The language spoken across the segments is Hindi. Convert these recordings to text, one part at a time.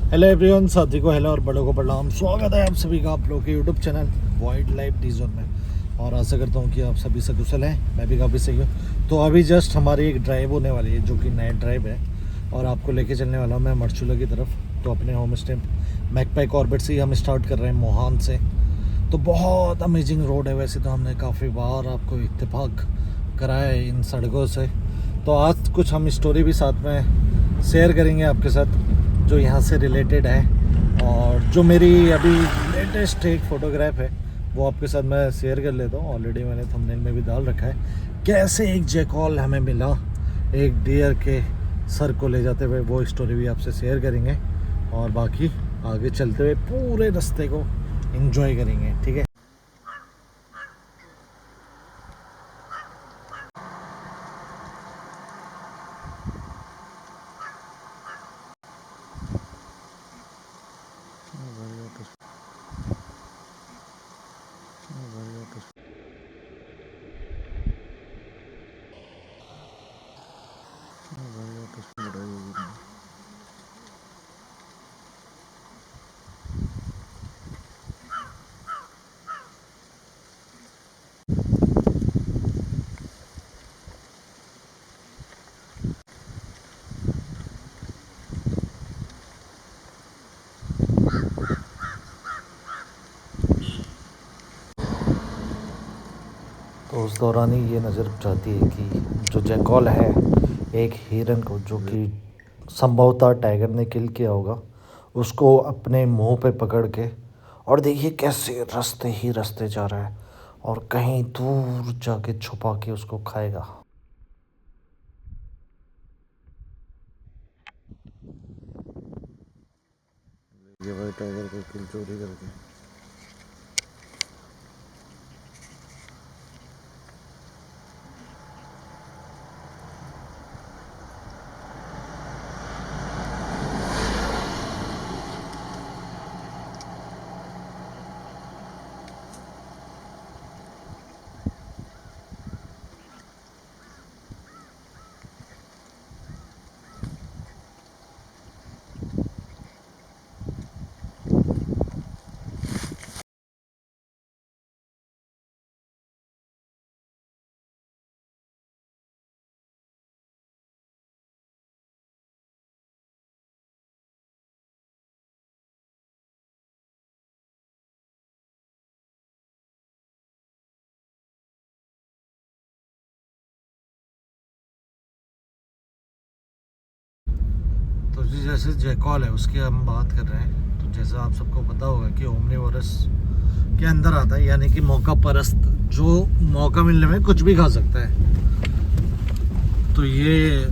हेलो एवरीवन, साथी को हेलो और बड़ों को प्रणाम। स्वागत है आप सभी का आप लोग के YouTube channel wild life D zone में। और आशा करता हूँ कि आप सभी सकुशल हैं, मैं भी काफ़ी सही हूँ। तो अभी जस्ट हमारी एक ड्राइव होने वाली है जो कि नाइट ड्राइव है और आपको लेके चलने वाला हूँ मैं मरचूला की तरफ। तो अपने होम स्टे मैकपाई कॉर्बेट से ही हम स्टार्ट कर रहे हैं, मोहान से। तो बहुत अमेजिंग रोड है। वैसे तो हमने काफ़ी बार आपको इत्तेफाक कराया है इन सड़कों से। तो आज कुछ हम स्टोरी भी साथ में शेयर करेंगे आपके साथ जो यहाँ से रिलेटेड है। और जो मेरी अभी लेटेस्ट एक फ़ोटोग्राफ है वो आपके साथ मैं शेयर कर लेता हूँ। ऑलरेडी मैंने थंबनेल में भी डाल रखा है। कैसे एक जैकॉल हमें मिला एक डियर के सर को ले जाते हुए, वो स्टोरी भी आपसे शेयर करेंगे। और बाकी आगे चलते हुए पूरे रास्ते को एंजॉय करेंगे, ठीक है। तो उस दौरान ही ये नज़र जाती है कि जो जैकॉल है एक हिरन को, जो कि संभवतः टाइगर ने किल किया होगा, उसको अपने मुंह पे पकड़ के, और देखिए कैसे रास्ते ही रास्ते जा रहा है और कहीं दूर जाके छुपा के उसको खाएगा। ये भाई टाइगर को किल चोरी करके। तो जी जैसे जैकॉल है उसकी हम बात कर रहे हैं। तो जैसा आप सबको पता होगा कि ओमनीवोरस के अंदर आता है, यानी कि मौका परस्त, जो मौका मिलने में कुछ भी खा सकता है। तो ये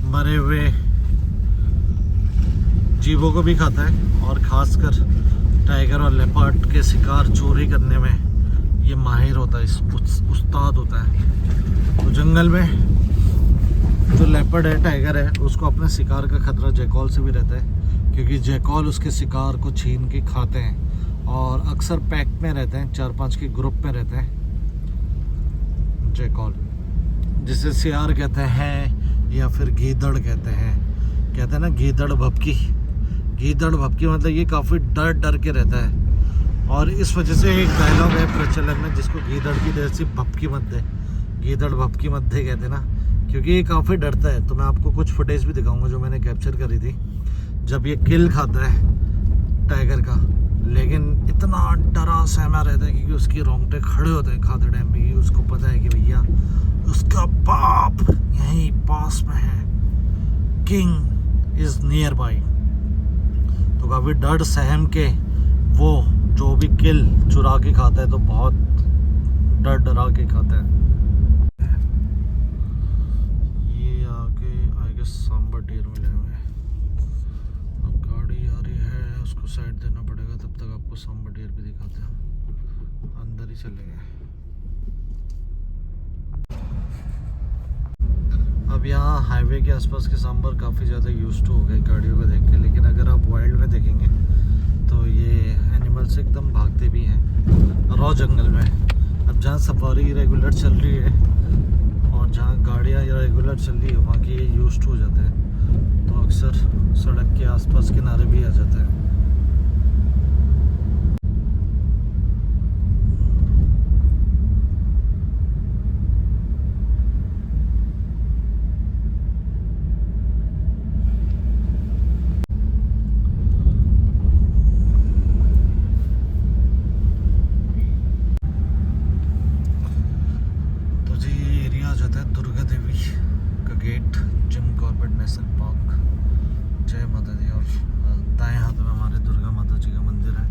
मरे हुए जीवों को भी खाता है और ख़ासकर टाइगर और लेपर्ड के शिकार चोरी करने में ये माहिर होता है, उस्ताद होता है। तो जंगल में जो लेपर्ड है, टाइगर है, उसको अपने शिकार का खतरा जैकॉल से भी रहता है, क्योंकि जैकॉल उसके शिकार को छीन के खाते हैं और अक्सर पैक में रहते हैं, 4-5 के ग्रुप में रहते हैं जैकॉल, जिसे सियार कहते हैं या फिर गीदड़ कहते हैं। कहते हैं ना गीदड़ भपकी, गीदड़ भपकी मतलब ये काफ़ी डर डर के रहता है। और इस वजह से एक डायलॉग है प्रचलन में जिसको गीदड़ की देर से भपकी मत दे, गीदड़ भपकी मत दे कहते ना, क्योंकि ये काफ़ी डरता है। तो मैं आपको कुछ फुटेज भी दिखाऊंगा जो मैंने कैप्चर करी थी जब ये किल खाता है टाइगर का। लेकिन इतना डरा सहमा रहता है क्योंकि उसकी रोंगटे खड़े होते हैं खाते टाइम में। उसको पता है कि भैया उसका बाप यहीं पास में है, किंग इज़ नियर बाई। तो काफ़ी डर सहम के वो जो भी किल चुरा के खाता है तो बहुत डर डरा के खाता है। सांबर डियर मिले हुए हैं। अब गाड़ी आ रही है, उसको साइड देना पड़ेगा, तब तक आपको सांबर डियर भी दिखाते हैं। अंदर ही चले गए। अब यहाँ हाईवे के आसपास के सांबर काफ़ी ज़्यादा यूज्ड टू हो गए गाड़ियों को देख के। लेकिन अगर आप वाइल्ड में देखेंगे तो ये एनिमल्स एकदम भागते भी हैं रॉ जंगल में। अब जहाँ सफारी रेगुलर चल रही है और जहाँ गाड़ियाँ रेगुलर रेगुलर चल रही है वहाँ की ये यूज्ड हो जाते हैं, तो अक्सर सड़क के आसपास किनारे भी आ जाते हैं। तो जी ये एरिया आ जाता है दुर्गा देवी का gate, Jim Corbett national park. जय माता दी। और दाएं हाथ में हमारे दुर्गा माता जी का मंदिर है।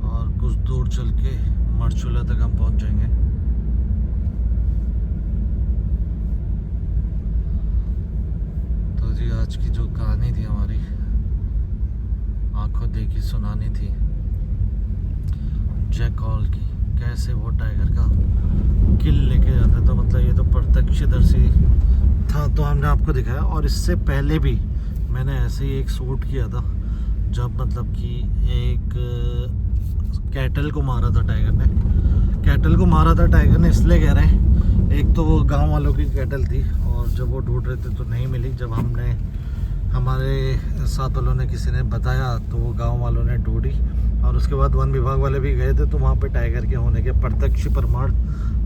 और कुछ दूर चल के मरचूला तक हम पहुंच जाएंगे। तो जी आज की जो कहानी थी हमारी, आंखों देखी सुनानी थी, जैक हॉल की, कैसे वो टाइगर का किल लेके जाता था। मतलब ये तो प्रत्यक्षदर्शी था, तो हमने आपको दिखाया। और इससे पहले भी मैंने ऐसे ही एक शूट किया था, जब मतलब कि एक कैटल को मारा था टाइगर ने। कैटल को मारा था टाइगर ने इसलिए कह रहे हैं, एक तो वो गांव वालों की कैटल थी, और जब वो ढूंढ रहे थे तो नहीं मिली। जब हमने, हमारे साथ वालों ने, किसी ने बताया, तो वो गांव वालों ने ढूंढी। और उसके बाद वन विभाग वाले भी गए थे, तो वहाँ पे टाइगर के होने के प्रत्यक्ष प्रमाण,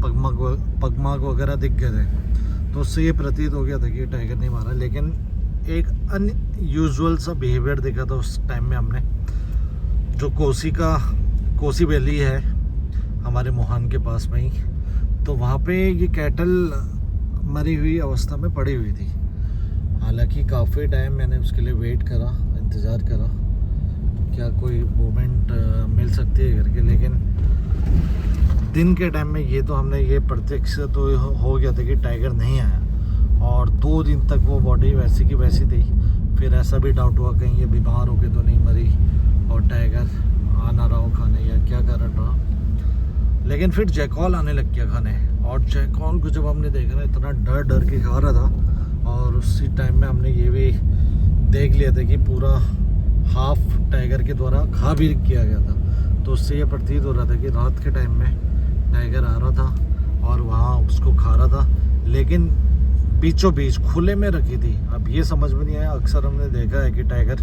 पगमार्क वगैरह दिख गए थे। तो उससे ये प्रतीत हो गया था कि ये टाइगर नहीं मारा। लेकिन एक अनयूजुअल सा बिहेवियर देखा था उस टाइम में हमने। जो कोसी वैली है हमारे मोहान के पास में ही, तो वहाँ पे ये कैटल मरी हुई अवस्था में पड़ी हुई थी। हालांकि काफ़ी टाइम मैंने उसके लिए वेट करा, इंतज़ार करा, क्या कोई मूवमेंट मिल सकती है करके। लेकिन दिन के टाइम में ये तो हमने ये प्रत्यक्ष तो हो गया था कि टाइगर नहीं आया। और 2 दिन तक वो बॉडी वैसी की वैसी थी। फिर ऐसा भी डाउट हुआ कहीं ये बीमार होके तो नहीं मरी और टाइगर आ ना रहा हो खाने, या क्या कारण रहा। लेकिन फिर जैकॉल आने लग गया खाने, और जैकॉल को जब हमने देखा ना, इतना डर डर के खा रहा था। और उसी टाइम में हमने ये भी देख लिया था कि पूरा हाफ टाइगर के द्वारा खा भी किया गया था। तो उससे ये प्रतीत हो रहा था कि रात के टाइम में टाइगर आ रहा था और वहाँ उसको खा रहा था, लेकिन बीचों बीच खुले में रखी थी। अब ये समझ में नहीं आया। अक्सर हमने देखा है कि टाइगर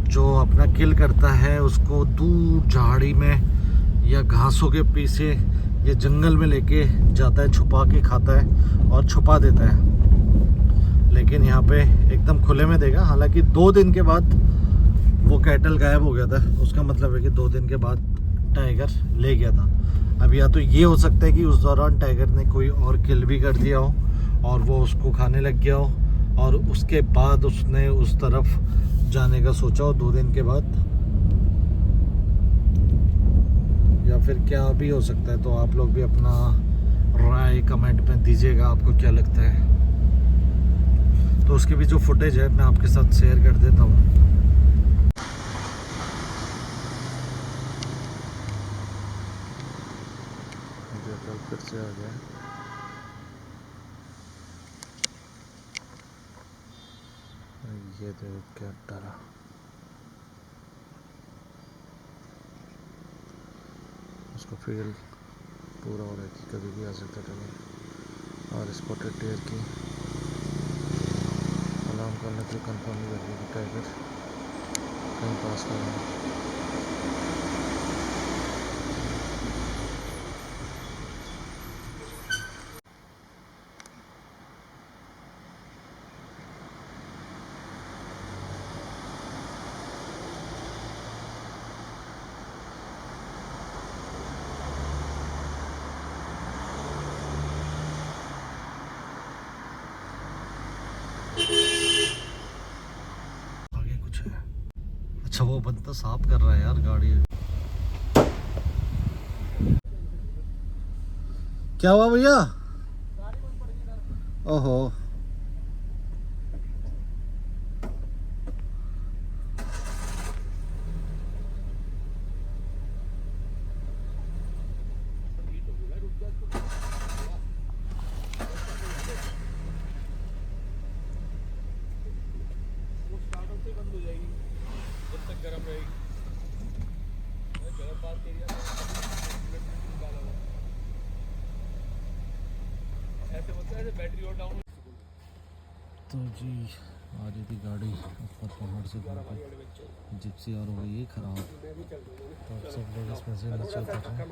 जो अपना किल करता है उसको दूर झाड़ी में या घासों के पीछे या जंगल में लेके जाता है, छुपा के खाता है और छुपा देता है। लेकिन यहाँ पे एकदम खुले में देगा। हालांकि 2 दिन के बाद वो कैटल गायब हो गया था, उसका मतलब है कि 2 दिन के बाद टाइगर ले गया था। अब या तो ये हो सकता है कि उस दौरान टाइगर ने कोई और किल भी कर दिया हो और वो उसको खाने लग गया हो, और उसके बाद उसने उस तरफ जाने का सोचा हो 2 दिन के बाद, या फिर क्या भी हो सकता है। तो आप लोग भी अपना राय कमेंट में दीजिएगा, आपको क्या लगता है। तो उसकी भी जो फुटेज है मैं आपके साथ शेयर कर देता हूँ। फिर से आ गया। ये देखो क्या डरा। उसको फील पूरा हो रहा है कि कभी भी आ सकता है। और स्पॉटेड डियर की अलार्म करने से कंफर्म नहीं कर कि टाइगर कहीं पास कर रहा है। आगे कुछ है। अच्छा वो बंदा साफ कर रहा है यार गाड़ी। क्या हुआ भैया? ओहो, गरम रहेगी, जगह पास एरिया तो जी आ रही थी गाड़ी ऊपर पहाड़ से घूम के, जिप्सी और हो गई है ख़राब। तो अब सब लोग इसमें से नीचे उतर रहे हैं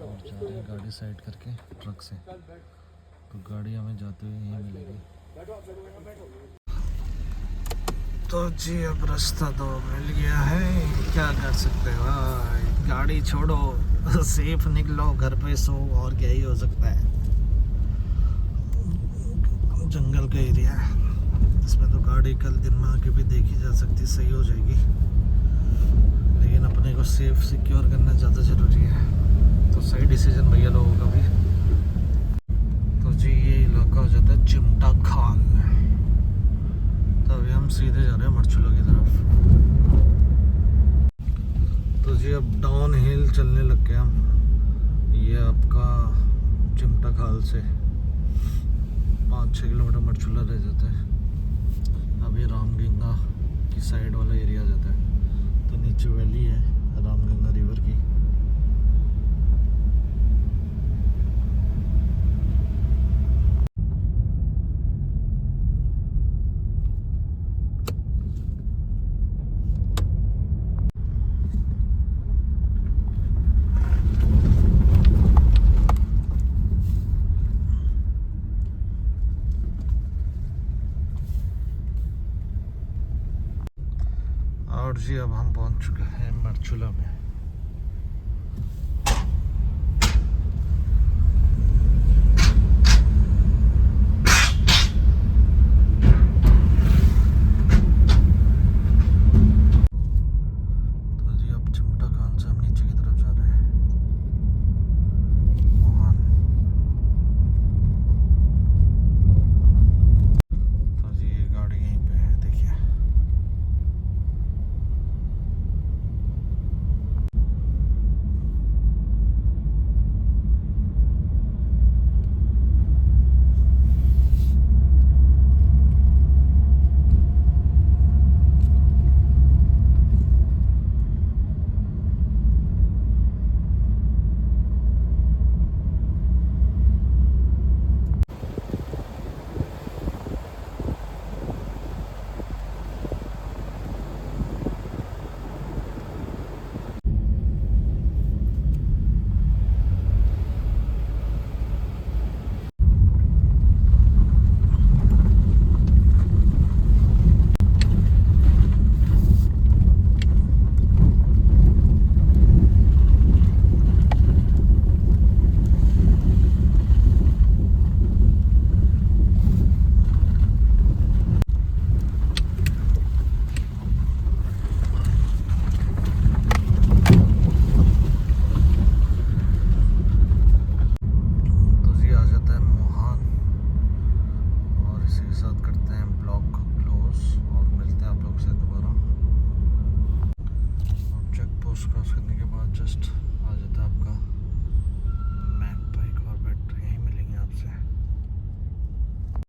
और जा रहे हैं गाड़ी साइड करके ट्रक से। तो गाड़ी हमें जाते हुए यहीं मिलेगी। तो जी अब रास्ता तो मिल गया है, क्या कर सकते हो भाई। गाड़ी छोड़ो, सेफ निकलो, घर पे सो, और क्या ही हो सकता है। जंगल का एरिया है, इसमें तो गाड़ी कल दिन में आके भी देखी जा सकती, सही हो जाएगी। लेकिन अपने को सेफ सिक्योर करना ज़्यादा ज़रूरी है। तो सही डिसीजन भैया लोगों का भी। तो जी ये इलाका हो जाता है चिमटा खाल। तो अभी हम सीधे जा रहे हैं मरचुला की तरफ। तो जी अब डाउन हिल चलने लग गए हम। ये आपका चिमटा खाल से 5-6 किलोमीटर मरचुला रह जाता है। अभी रामगंगा की साइड वाला एरिया आ जाता है। तो नीचे वैली है रामगंगा रिवर की। और जी अब हम पहुंच चुके हैं मरचुला में।